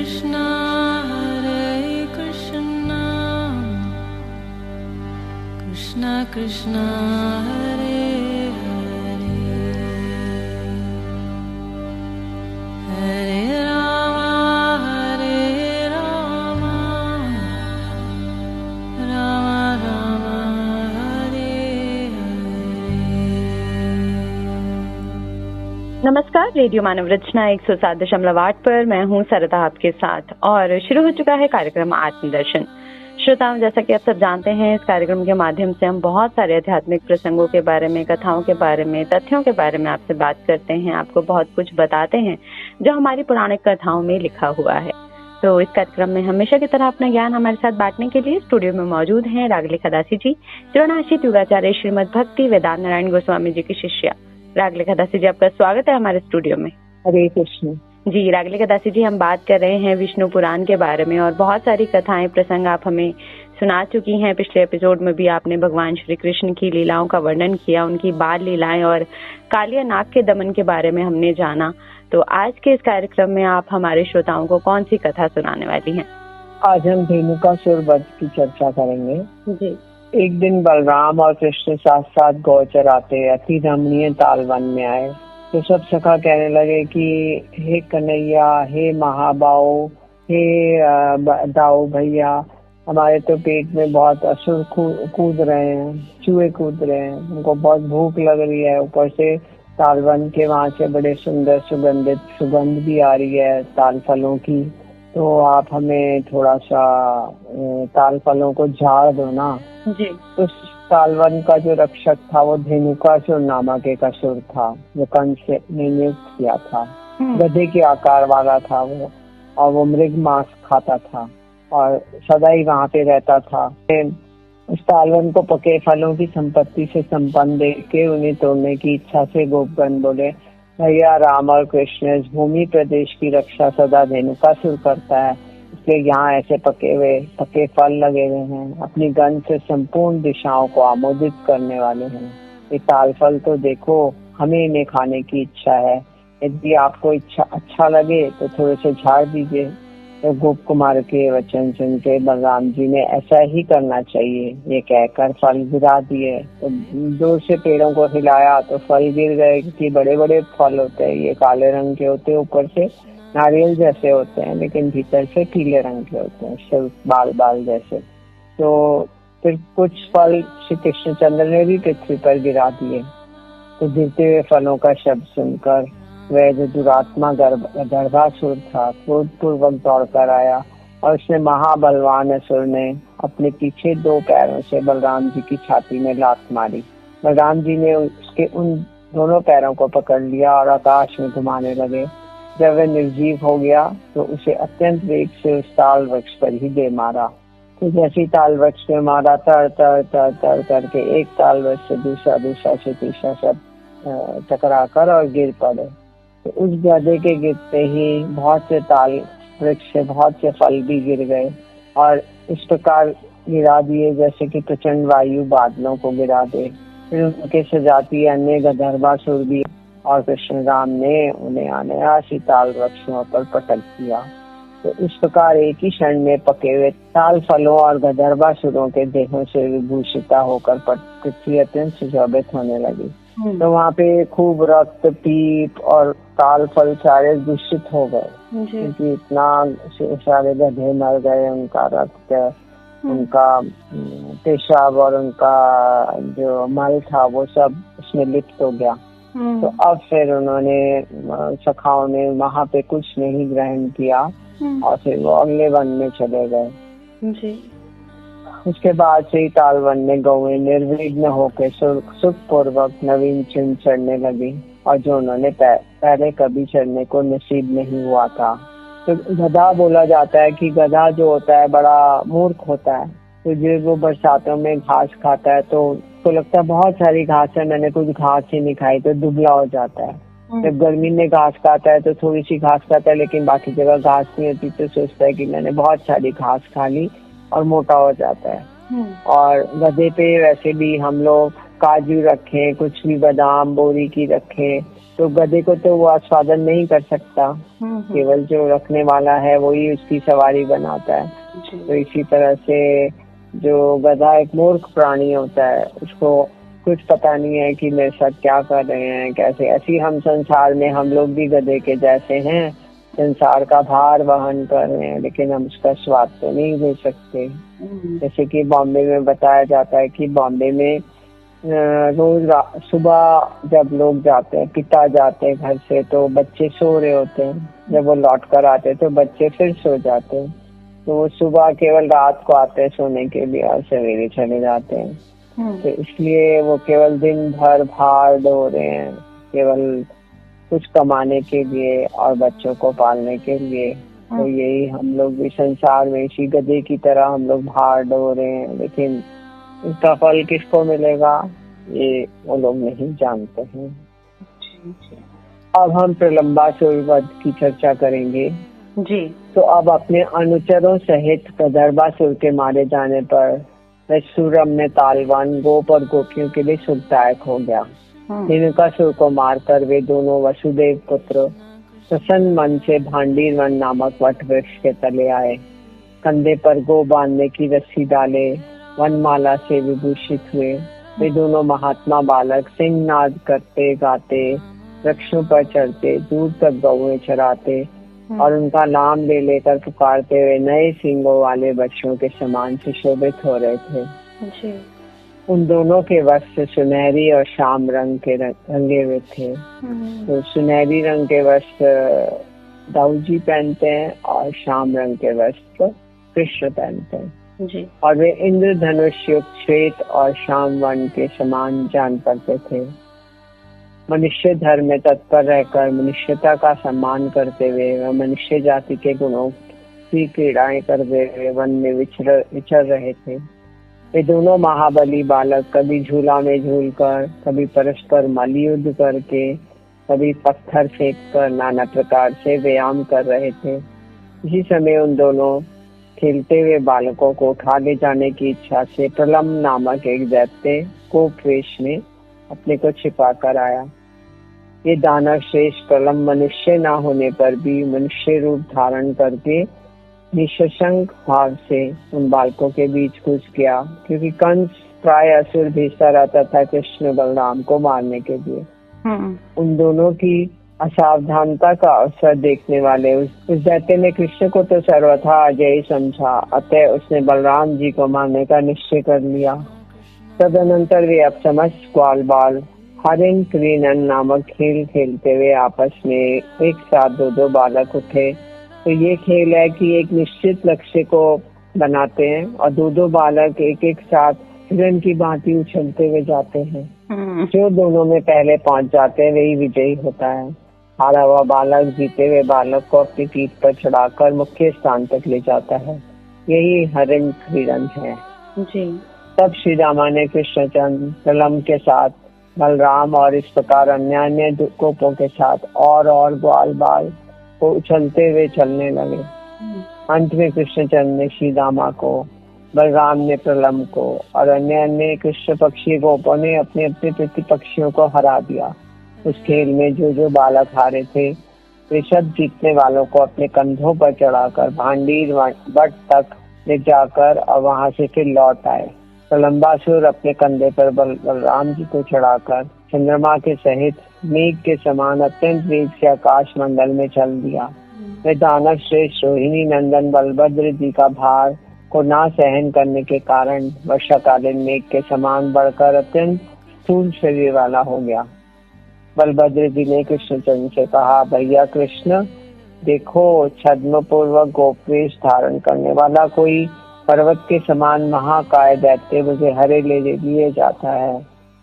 Krishna Krishna Krishna Hare Hare Hare Rama Rama Rama Hare Hare। नमस्कार, radio मानव रचना 107.8 पर मैं हूं सरदा आपके साथ और शुरू हो चुका है कार्यक्रम आत्मदर्शन। श्रोताओं, जैसा कि आप सब जानते हैं, इस कार्यक्रम के माध्यम से हम बहुत सारे आध्यात्मिक प्रसंगों के बारे में, कथाओं के बारे में, तथ्यों के बारे में आपसे बात करते हैं, आपको बहुत कुछ बताते हैं जो हमारी पौराणिक कथाओं में लिखा हुआ है। तो इस कार्यक्रम में हमेशा की तरह अपना ज्ञान हमारे साथ बांटने के लिए स्टूडियो में मौजूद हैं रागलेखा दासी जी, त्रिगुणातीत युगाचार्य श्रीमद भक्ति वेदांत नारायण गोस्वामी जी की शिष्या। रागलेखा दासी जी, आपका स्वागत है हमारे स्टूडियो में। हरे कृष्ण जी। रागलेखा दासी जी, हम बात कर रहे हैं विष्णु पुराण के बारे में और बहुत सारी कथाएं प्रसंग आप हमें सुना चुकी हैं। पिछले एपिसोड में भी आपने भगवान श्री कृष्ण की लीलाओं का वर्णन किया, उनकी बाल लीलाएं और कालिया नाग के दमन के बारे में हमने जाना। तो आज के इस कार्यक्रम में आप हमारे श्रोताओं को कौन सी कथा सुनाने वाली हैं? आज हम धेनुकासुर वध की चर्चा करेंगे। जी। एक दिन बलराम और कृष्ण साथ साथ गौ चराते अति रमणीय तालवन में आए तो सब सखा कहने लगे कि हे कन्हैया, हे महाबाओ, हे दाऊ भैया, हमारे तो पेट में बहुत असुर कूद रहे हैं, चूहे कूद रहे हैं, उनको बहुत भूख लग रही है। ऊपर से तालवन के वहां से बड़े सुंदर सुगंध भी आ रही है ताल फलों की। तो आप हमें थोड़ा सा ताल फलों को झाड़ दो ना। जी। उस तालवन का जो रक्षक था वो धेनुकासुर नामक एक असुर था जो कंस ने नियुक्त किया था। गधे के आकार वाला था वो, और वो मृग मांस खाता था और सदा ही वहां पे रहता था। उस तालवन को पके फलों की संपत्ति से संपन्न देख के उन्हें तोड़ने की इच्छा से गोपगण बोले, भैया, राम और कृष्ण इस भूमि प्रदेश की रक्षा सदा धेनुकासुर करता है, इसलिए यहाँ ऐसे पके फल लगे हुए हैं, अपनी गंध से संपूर्ण दिशाओं को आमोदित करने वाले हैं। ये ताल फल तो देखो, हमें इन्हें खाने की इच्छा है, यदि आपको अच्छा लगे तो थोड़े से झाड़ दीजिए। तो गोप कुमार के वचन सुन के बलराम जी ने ऐसा ही करना चाहिए ये कहकर फल गिरा दिए। तो जोर से पेड़ों को हिलाया तो फल गिर गए, क्योंकि बड़े बड़े फल होते हैं, ये काले रंग के होते हैं, ऊपर से नारियल जैसे होते हैं लेकिन भीतर से पीले रंग के होते हैं, सिर्फ बाल जैसे। तो फिर कुछ फल श्री कृष्णचंद्र ने भी पृथ्वी पर गिरा दिए। तो गिरते हुए फलों का शब्द सुनकर वह जो दुरात्मा गर्भासुर था क्रोधपूर्वक दौड़कर आया और उसने महाबलवान असुर ने अपने पीछे 2 पैरों से बलराम जी की छाती में लात मारी। बलराम जी ने उसके उन दोनों पैरों को पकड़ लिया और आकाश में घुमाने लगे। जब वह निर्जीव हो गया तो उसे अत्यंत वेग से उस ताल वृक्ष पर ही दे मारा। तो जैसे ताल वृक्ष पे मारा, तर करके एक ताल वृक्ष से दूसरा से तीसरा सब टकरा कर और गिर पड़े। तो उस गधे के गिरते ही बहुत से ताल वृक्ष से बहुत से फल भी गिर गए और इस प्रकार गिरा दिए जैसे कि प्रचंड वायु बादलों को गिरा दे। फिर उनके सजाती अन्य गंधर्वासुर भी और कृष्ण राम ने उन्हें अनायासी ताल वृक्षों पर पटक दिया। तो इस प्रकार एक ही क्षण में पके हुए ताल फलों और गंधर्वासुरों के देहों से विभूषिता होकर पृथ्वी अत्यंत सुशोभित होने लगी। तो वहाँ पे खूब रक्त, पीप और ताल फल सारे दूषित हो गए, क्योंकि इतना सारे गधे मर गए, उनका रक्त, उनका पेशाब और उनका जो मल था वो सब उसमें लिप्त हो गया। तो अब फिर उन्होंने सखाओं ने वहाँ पे कुछ नहीं ग्रहण किया और फिर वो अगले वन में चले गए। उसके बाद से ही तालवन में गौएं निर्विघ्न होकर सुखपूर्वक नवीन चिन्ह चढ़ने लगी और जो उन्होंने पहले कभी चढ़ने को नसीब नहीं हुआ था। तो गधा बोला जाता है कि गधा जो होता है बड़ा मूर्ख होता है। तो जो वो बरसातों में घास खाता है तो उसको लगता है बहुत सारी घास है, मैंने कुछ घास ही नहीं खाई, तो दुबला हो जाता है। जब गर्मी में घास खाता है तो थोड़ी सी घास खाता है लेकिन बाकी जगह घास नहीं होती, तो सोचता है कि मैंने बहुत सारी घास खा ली और मोटा हो जाता है। और गधे पे वैसे भी हम लोग काजू रखें, कुछ भी बादाम बोरी की रखें तो गधे को तो वो आस्वादन नहीं कर सकता, केवल जो रखने वाला है वही उसकी सवारी बनाता है। तो इसी तरह से जो गधा एक मूर्ख प्राणी होता है, उसको कुछ पता नहीं है कि मेरे साथ क्या कर रहे हैं, कैसे। ऐसी हम संसार में हम लोग भी गधे के जैसे हैं, संसार का भार वहन कर रहे हैं, लेकिन हम उसका स्वाद तो नहीं ले सकते। जैसे कि बॉम्बे में बताया जाता है कि बॉम्बे में रोज सुबह जब लोग जाते हैं, पिता जाते हैं घर से, तो बच्चे सो रहे होते हैं। जब वो लौट कर आते हैं तो बच्चे फिर सो जाते हैं। तो वो सुबह केवल रात को आते हैं सोने के लिए और सवेरे चले जाते हैं। तो इसलिए वो केवल दिन भर भार ढो रहे हैं, केवल कुछ कमाने के लिए और बच्चों को पालने के लिए। तो यही हम लोग भी संसार में इसी गधे की तरह हम लोग भार ढो रहे हैं, लेकिन इसका फल किसको मिलेगा ये वो लोग नहीं जानते हैं। अब हम प्रलंबासुर वध की चर्चा करेंगे जी। तो अब अपने अनुचरों सहित कदर्बासुर के मारे जाने पर सूरम में तालवान गोप और गोपियों के लिए सुखदायक हो गया। हिरण्यकासुर को मारकर वे दोनों वसुदेव पुत्र प्रसन्न मन से भांडीर वन नामक वट वृक्ष के तले आए। कंधे पर गो बांधने की रस्सी डाले, वनमाला से विभूषित हुए। वे दोनों महात्मा बालक सिंहनाद करते गाते वृक्षों पर चढ़ते, दूर तक गौएं चराते और उनका नाम ले लेकर पुकारते हुए नए सींगों वाले बच्चों के समान सुशोभित हो रहे थे। जी। उन दोनों के वस्त्र सुनहरी और श्याम रंग के रंगे हुए थे। तो सुनहरी रंग के वस्त्र दाऊजी पहनते हैं और श्याम रंग के वस्त्र कृष्ण पहनते हैं। जी। और वे इंद्रधनुष युक्त श्वेत और श्याम वर्ण के समान जान पड़ते थे। मनुष्य धर्म में तत्पर रहकर मनुष्यता का सम्मान करते हुए व मनुष्य जाति के गुणों की क्रीड़ाएं करते हुए वन में विचर रहे थे। वे दोनों महाबली बालक कभी झूला में झूलकर, कभी परस्पर मल्लयुद्ध करके, कभी पत्थर फेंक कर नाना प्रकार से व्यायाम कर रहे थे। इसी समय उन दोनों खेलते हुए बालकों को उठा ले जाने की इच्छा से प्रलम नामक एक दैत्य कोप वेश में अपने को छिपा कर आया। ये दानव श्रेष्ठ प्रलम मनुष्य न होने पर भी मनुष्य रूप धारण करके निशंक भाव से उन बालकों के बीच घुस गया, क्योंकि कंस प्राय असुर भेजता रहता था कृष्ण बलराम को मारने के लिए। उन दोनों की असावधानता का अवसर देखने वाले उस दैत्य ने कृष्ण को तो सर्वथा अजय समझा, अतः उसने बलराम जी को मारने का निश्चय कर लिया। तदनंतर वे अब समस्त ग्वाल बाल हरिण क्रीड़न नामक खेल खेलते हुए आपस में एक साथ दो बालक उठे। तो ये खेल है कि एक निश्चित लक्ष्य को बनाते हैं और दो बालक एक एक साथ हिरण की भांति उछलते हुए जाते हैं। जो दोनों में पहले पहुंच जाते हैं वही विजयी होता है। हारा हुआ बालक जीते हुए बालक को अपनी पीठ पर चढ़ाकर मुख्य स्थान तक ले जाता है। यही हरिण क्रीड़न है। जी। तब श्री रामा ने कृष्णचंद्र प्रलम के साथ बलराम और इस प्रकार अन्य गोपों के साथ और ग्वाल बाल को उछलते हुए चलने लगे। अंत में कृष्णचंद्र ने श्री रामा को, बलराम ने प्रलम को और अन्य कृष्ण पक्षी गोपों ने अपने अपने प्रतिपक्षियों को हरा दिया। उस खेल में जो बालक हारे थे वे सब जीतने वालों को अपने कंधों पर चढ़ाकर भांडीर वट तक ले जाकर और वहां से फिर लौट आए। प्रलंबासुर अपने कंधे पर बलराम जी को चढ़ाकर चंद्रमा के सहित मेघ के समान अत्यंत वेग से आकाश मंडल में चल दिया। वे दानव श्रेष्ठ रोहिणी नंदन बलभद्र जी का भार को ना सहन करने के कारण वर्षाकालीन मेघ के समान बढ़कर अत्यंत स्थूल शरीर वाला हो गया। बलभद्र जी ने कृष्णचंद्र से कहा, भैया कृष्ण देखो, छद्म पूर्वक गोपवेश धारण करने वाला कोई पर्वत के समान महाकाय दैत्य मुझे हरे ले लिए जाता है।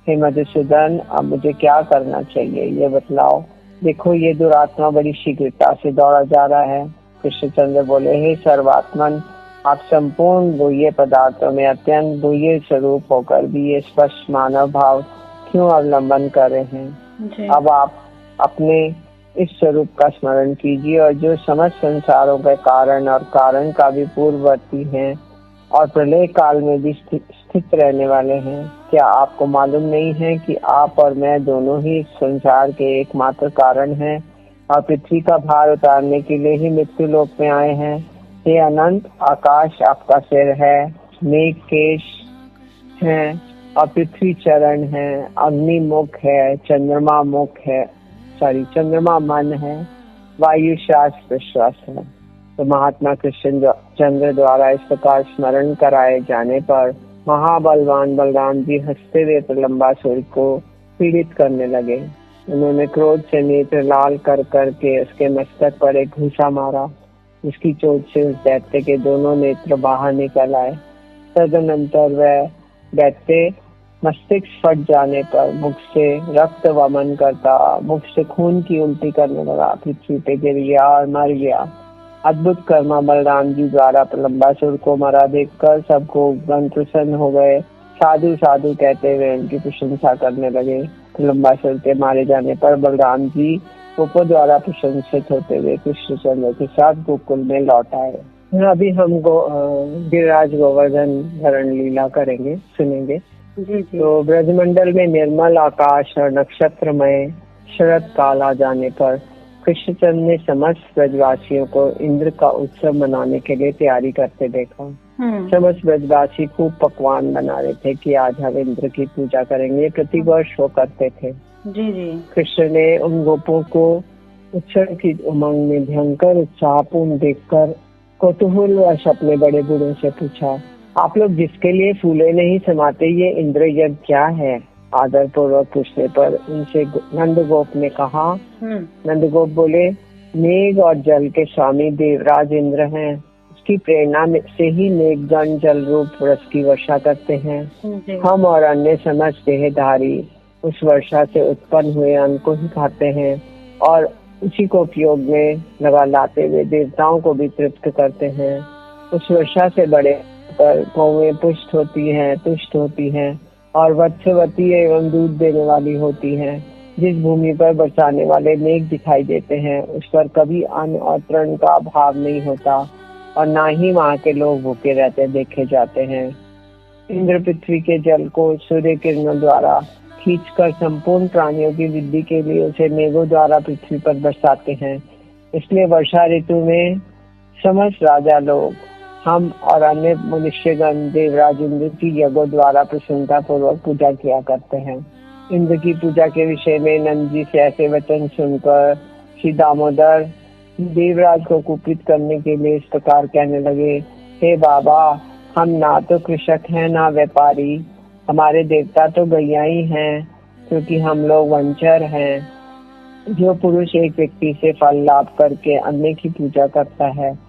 हे मधुसूदन, अब मुझे क्या करना चाहिए ये बतलाओ। देखो ये दुरात्मा बड़ी शीघ्रता से दौड़ा जा रहा है। कृष्णचंद्र बोले, हे सर्वात्मन, आप संपूर्ण गुह्य पदार्थों में अत्यंत गुह्य स्वरूप होकर भी ये स्पष्ट मानव भाव क्यों अवलंबन कर रहे हैं? अब आप अपने इस स्वरूप का स्मरण कीजिए और जो समस्त संसारों के कारण और कारण का भी पूर्ववर्ती है और प्रलय काल में भी स्थित रहने वाले हैं। क्या आपको मालूम नहीं है कि आप और मैं दोनों ही इस संसार के एकमात्र कारण हैं और पृथ्वी का भार उतारने के लिए ही मृत्यु लोक में आए हैं। हे अनंत, आकाश आपका सिर है, मेघ केश है और पृथ्वी चरण है, अग्नि मुख है, चंद्रमा मन है, वायु श्वास प्रश्वास है। तो महात्मा कृष्ण चंद्र द्वारा इस प्रकार स्मरण कराए जाने पर महाबलवान बलराम जी हंसते हुए प्रलंबासुर को पीड़ित करने लगे। उन्होंने क्रोध से नेत्र लाल कर करके उसके मस्तक पर एक घूसा मारा। उसकी चोट से उस दैत्य के दोनों नेत्र बाहर निकल आए। तदनंतर वह दैत्य मस्तिष्क फट जाने पर मुख से रक्त वमन करता, मुख से खून की उल्टी करने लगा, पृथ्वी पे गिर गया और मर गया। अद्भुत कर्मा बलराम जी द्वारा प्रलंबासुर को मरा देखकर सबको गण प्रसन्न हो गए। साधु साधु कहते हुए उनकी प्रशंसा करने लगे। प्रलंबासुर के मारे जाने पर बलराम जी गोपों द्वारा प्रशंसित होते हुए कृष्णचंद्र के साथ गोकुल में लौट आए। अभी हम गिरिराज गोवर्धन धरण लीला करेंगे, सुनेंगे। जी। तो ब्रजमंडल में निर्मल आकाश और नक्षत्रमय शरद काल आ जाने पर कृष्णचंद्र ने समस्त ब्रजवासियों को इंद्र का उत्सव मनाने के लिए तैयारी करते देखा। समस्त ब्रजवासी खूब पकवान बना रहे थे कि आज हम इंद्र की पूजा करेंगे। प्रतिवर्ष वो करते थे। जी। कृष्ण ने उन गोपों को उत्सव की उमंग में भयंकर उत्साहपूर्ण देखकर कौतूहलवश अपने बड़े बूढ़ों से पूछा, आप लोग जिसके लिए फूले नहीं समाते, ये इंद्र यज्ञ क्या है? आदर पूर्वक पूछने पर उनसे नंदगोप ने कहा। नंदगोप बोले, मेघ और जल के स्वामी देवराज इंद्र हैं। उसकी प्रेरणा से ही मेघगण जल रूप रस की वर्षा करते हैं। हम और अन्य समस्त देहधारी उस वर्षा से उत्पन्न हुए अन्न को ही खाते हैं और उसी को उपयोग में लगा लाते हुए देवताओं को भी तृप्त करते हैं। उस वर्षा से बड़े पर गौएं पुष्ट होती हैं और वत्सवती एवं दूध देने वाली होती हैं। जिस भूमि पर बरसाने वाले मेघ दिखाई देते हैं उस पर कभी अन्न और तृण का अभाव नहीं होता और ना ही वहाँ के लोग भूखे रहते देखे जाते हैं। इंद्र पृथ्वी के जल को सूर्य किरणों द्वारा खींचकर संपूर्ण प्राणियों की वृद्धि के लिए उसे मेघों द्वारा पृथ्वी पर बरसाते हैं। इसलिए वर्षा ऋतु में समस्त राजा लोग, हम और अन्य मनुष्यगण देवराज इंद्र की यज्ञों द्वारा प्रसन्नता पूर्वक पूजा किया करते हैं। इंद्र की पूजा के विषय में नंद जी से ऐसे वचन सुनकर श्री दामोदर देवराज को कुपित करने के लिए इस प्रकार कहने लगे, हे बाबा, हम ना तो कृषक हैं ना व्यापारी, हमारे देवता तो गैया ही हैं, क्योंकि हम लोग वंचर हैं। जो पुरुष एक व्यक्ति से फल लाभ करके अन्य की पूजा करता है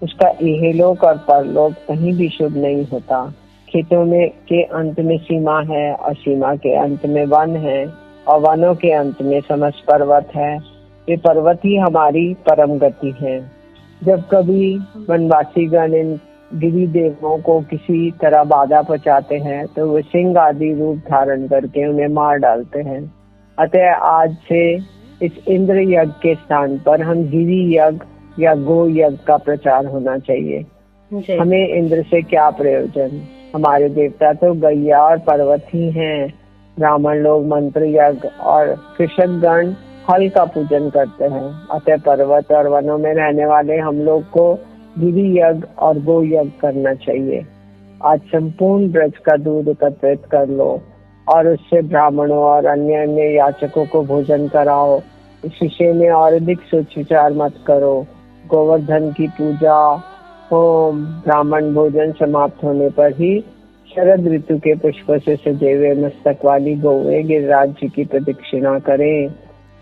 उसका इहलोक और परलोक कहीं भी शुभ नहीं होता। खेतों में के अंत में सीमा है और सीमा के अंत में वन है और वनों के अंत में समस्त पर्वत है। ये पर्वत ही हमारी परम गति है। जब कभी वनवासी गण इन गिरी देवों को किसी तरह बाधा पहुंचाते हैं तो वे सिंह आदि रूप धारण करके उन्हें मार डालते हैं। अतः आज से इस इंद्र यज्ञ के स्थान पर हम गिरी यज्ञ या गो यज्ञ का प्रचार होना चाहिए। हमें इंद्र से क्या प्रयोजन, हमारे देवता तो गैया और पर्वत ही हैं। ब्राह्मण लोग मंत्र यज्ञ और कृषक गण हल का पूजन करते हैं। अतः पर्वत और वनों में रहने वाले हम लोग को गिरी यज्ञ और गो यज्ञ करना चाहिए। आज संपूर्ण ब्रज का दूध एकत्रित कर लो और उससे ब्राह्मणों और अन्य अन्य याचकों को भोजन कराओ। इस विषय में और अधिक सोच विचार मत करो। गोवर्धन की पूजा, होम, ब्राह्मण भोजन समाप्त होने पर ही शरद ऋतु के पुष्प से सजे हुए मस्तक वाली गौएं गिरिराज जी की प्रदक्षिणा करें।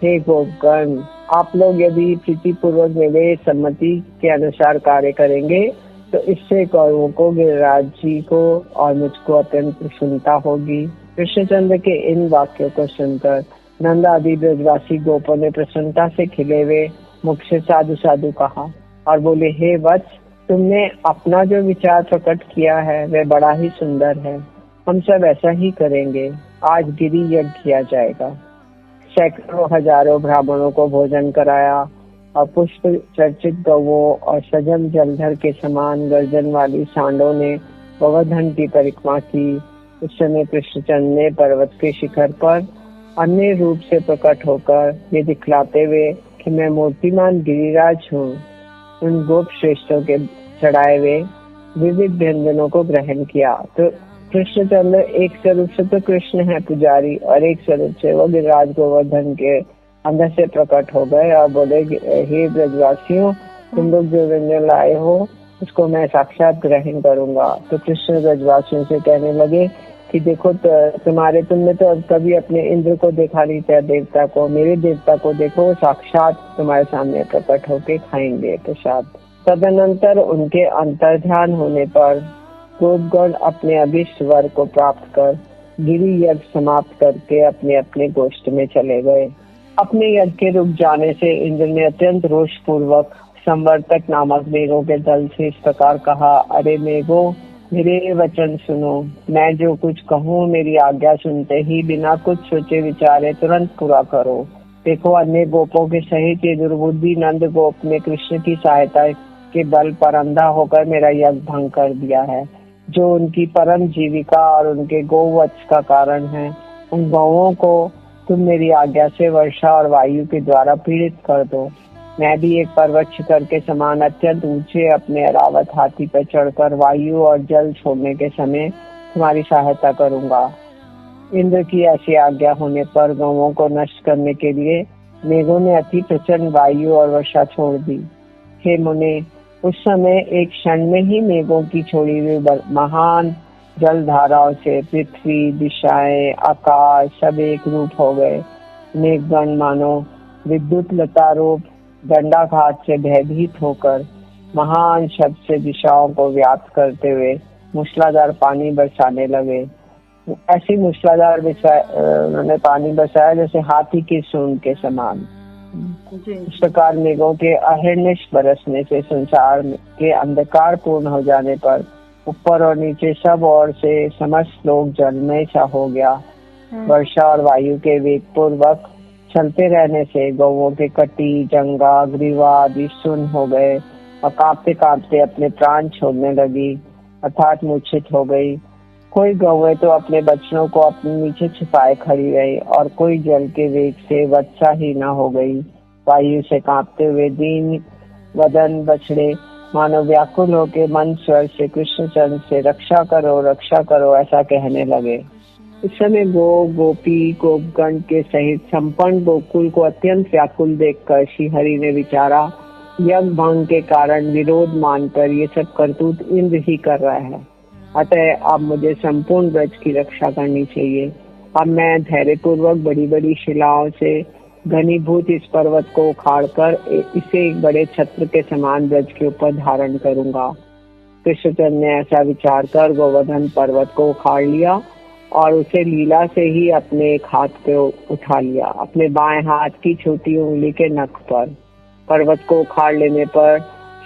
हे गोपगण, आप लोग यदि प्रीति पूर्वक मेरे सम्मति के अनुसार कार्य करेंगे तो इससे गौओं को, गिरिराज जी को और मुझको अत्यंत प्रसन्नता होगी। कृष्णचंद्र के इन वाक्यों को सुनकर नंद आदि ब्रजवासी गोपों ने प्रसन्नता से खिले हुए मुख से साधु साधु कहा और बोले, हे वत्स, तुमने अपना जो विचार प्रकट किया है वह बड़ा ही सुंदर है। हम सब ऐसा ही करेंगे। आज गिरी यज्ञ किया जाएगा। सैकड़ों हजारों ब्राह्मणों को भोजन कराया और पुष्प चर्चित गौओं और सजम जलधर के समान गर्जन वाली सांडों ने गोवर्धन की परिक्रमा की। उस समय कृष्णचंद्र ने पर्वत के शिखर पर अन्य रूप से प्रकट होकर ये दिखलाते हुए कि मैं मूर्तिमान गिरिराज हूँ, उन गोप श्रेष्ठों के चढ़ाए हुए विविध व्यंजनों को ग्रहण किया। तो कृष्णचंद्र एक स्वरूप से तो कृष्ण है पुजारी, और एक स्वरूप से वो गिरिराज गोवर्धन के अंदर से प्रकट हो गए और बोले, हे ब्रजवासियों, तुम लोग जो व्यंजन लाए हो उसको मैं साक्षात ग्रहण करूंगा। तो कृष्ण ब्रजवासियों से कहने लगे कि देखो, तुमने तो कभी अपने इंद्र को देखा नहीं था, देवता को, मेरे देवता को देखो, साक्षात तुम्हारे सामने प्रकट होके खाएंगे प्रसाद। तदनंतर उनके अंतर्ध्यान होने पर गोपगण अपने अभिष्ट वर को प्राप्त कर गिरि यज्ञ समाप्त करके अपने अपने गोष्ठ में चले गए। अपने यज्ञ के रुक जाने से इंद्र ने अत्यंत रोष पूर्वक संवर्तक नामक मेघों के दल से इस प्रकार कहा, अरे मेघों, मेरे वचन सुनो, मैं जो कुछ कहूँ मेरी आज्ञा सुनते ही बिना कुछ सोचे विचारे तुरंत पूरा करो। देखो, अन्य गोपों के सहित ये दुर्बुद्धि नंद गोप ने कृष्ण की सहायता के बल पर अंधा होकर मेरा यज्ञ भंग कर दिया है, जो उनकी परम जीविका और उनके गोवत्स का कारण है। उन गौओं को तुम मेरी आज्ञा से वर्षा और वायु के द्वारा पीड़ित कर दो। मैं भी एक पर्वत शिखर के समान अत्यंत ऊंचे अपने अरावत हाथी पर चढ़कर वायु और जल छोड़ने के समय तुम्हारी सहायता करूंगा। इंद्र की ऐसी आज्ञा होने पर गौओं को नष्ट करने के लिए मेघों ने अति प्रचंड वायु और वर्षा छोड़ दी। हे मुने, उस समय एक क्षण में ही मेघों की छोड़ी हुई महान जल धाराओं से पृथ्वी, दिशाएं, आकाश सब एक रूप हो गए। मेघगण मानो विद्युत लता रूप दंडाघात से भयभीत होकर महान शब्द से दिशाओं को व्याप्त करते हुए मूसलाधार पानी बरसाने लगे। ऐसी मूसलाधार उन्होंने पानी बरसाया जैसे हाथी की सूंड के समान। इस प्रकार मेघों के अहर्निश बरसने से संसार के अंधकार पूर्ण हो जाने पर ऊपर और नीचे सब ओर से समस्त लोग जलमय सा हो गया। वर्षा और वायु के वेग पूर्वक चलते रहने से गौओं के कटी, जंगा, ग्रीवा आदि सुन्न हो गए और कांपते कांपते अपने प्राण छोड़ने लगी, अर्थात मूर्छित हो गई। कोई गौएं तो अपने बच्चों को अपने नीचे छिपाए खड़ी रही और कोई जल के वेग से वत्सा ही न हो गई। वायु से कांपते हुए दीन वदन बछड़े मानो व्याकुल होके मन स्वर से कृष्णचंद्र से रक्षा करो ऐसा कहने लगे। इस समय गोपी गोपगण के सहित संपन्न गोकुल को अत्यंत व्याकुल देखकर श्री हरि ने विचारा, यज्ञ भंग के कारण विरोध मानकर ये सब करतूत इंद्र ही कर रहा है, अतः अब मुझे संपूर्ण ब्रज की रक्षा करनी चाहिए। अब मैं धैर्यपूर्वक बड़ी बड़ी शिलाओं से घनीभूत इस पर्वत को उखाड़कर इसे एक बड़े छत्र के समान ब्रज के ऊपर धारण करूंगा। कृष्णचंद्र ने ऐसा विचार कर गोवर्धन पर्वत को उखाड़ लिया और उसे लीला से ही अपने एक हाथ पे उठा लिया, अपने बाएं हाथ की छोटी उंगली के नख पर। पर्वत को उखाड़ लेने पर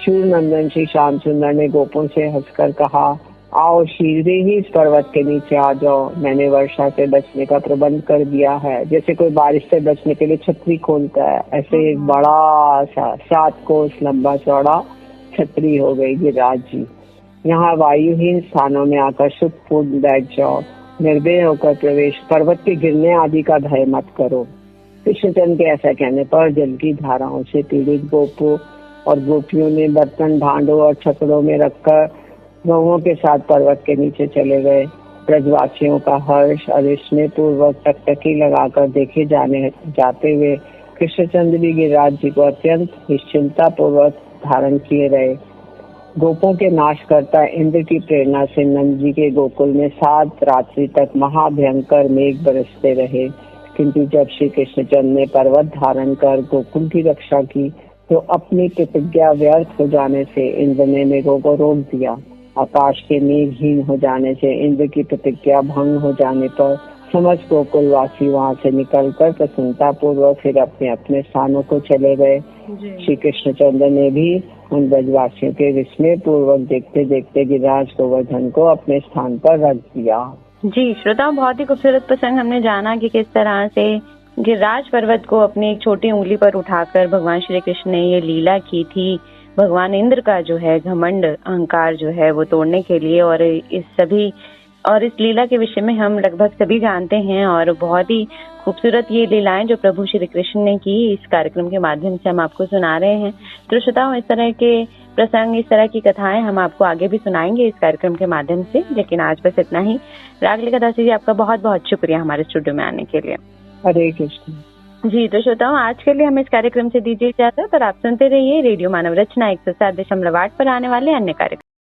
शूरनंदन श्री श्याम सुंदर ने गोपों से हंसकर कहा, आओ शीघ्र ही इस पर्वत के नीचे आ जाओ, मैंने वर्षा से बचने का प्रबंध कर दिया है। जैसे कोई बारिश से बचने के लिए छतरी खोलता है, ऐसे एक बड़ा सा 7 कोस लंबा चौड़ा छतरी हो गई गिरिराज जी। यहाँ वायुहीन स्थानों में आकर सुखपूर्ण बैठ जाओ, निर्भय होकर प्रवेश, पर्वत के गिरने आदि का भय मत करो। कृष्णचंद्र के ऐसा कहने पर जल की धाराओं से पीड़ित गोपों और गोपियों ने बर्तन, भांडों और छकड़ों में रखकर गौओं के साथ पर्वत के नीचे चले गए। ब्रजवासियों का हर्ष और स्नेह पूर्वक टकटकी लगाकर देखे जाते हुए कृष्णचंद्र भी गिरिराज जी को अत्यंत निश्चिंता पूर्वक धारण किए रहे। गोपों के नाशकर्ता इंद्र की प्रेरणा से नंद जी के गोकुल में 7 रात्रि तक महाभयंकर मेघ बरसते रहे, किंतु जब श्री कृष्णचंद्र ने पर्वत धारण कर गोकुल की रक्षा की तो अपनी प्रतिज्ञा व्यर्थ हो जाने से इंद्र ने मेघों को रोक दिया। आकाश के मेघहीन हो जाने से इंद्र की प्रतिज्ञा भंग हो जाने पर समस्त गोकुलवासी वहां से निकलकर प्रसन्नता पूर्वक फिर अपने अपने स्थानों को चले गए। श्री कृष्णचंद्र ने भी उन ब्रजवासियों के विस्मय पूर्वक देखते देखते गिरिराज गोवर्धन को अपने स्थान पर रख दिया। जी श्रोता, बहुत ही खूबसूरत प्रसंग हमने जाना कि किस तरह से गिरिराज पर्वत को अपनी एक छोटी उंगली पर उठाकर भगवान श्री कृष्ण ने ये लीला की थी। भगवान इंद्र का जो है घमंड अहंकार जो है वो तोड़ने के लिए, और इस लीला के विषय में हम लगभग सभी जानते हैं और बहुत ही खूबसूरत ये लीलाएं जो प्रभु श्री कृष्ण ने की इस कार्यक्रम के माध्यम से हम आपको सुना रहे हैं। तो श्रोताओं, इस तरह के प्रसंग, इस तरह की कथाएं हम आपको आगे भी सुनाएंगे इस कार्यक्रम के माध्यम से, लेकिन आज बस इतना ही। रागलिका दासी जी, आपका बहुत बहुत शुक्रिया हमारे स्टूडियो में आने के लिए। हरे कृष्ण जी। तो श्रोताओं, आज के लिए हम इस कार्यक्रम से दीजिए इजाजत और आप सुनते रहिए रेडियो मानव रचना 107.8 पर आने वाले अन्य कार्यक्रम।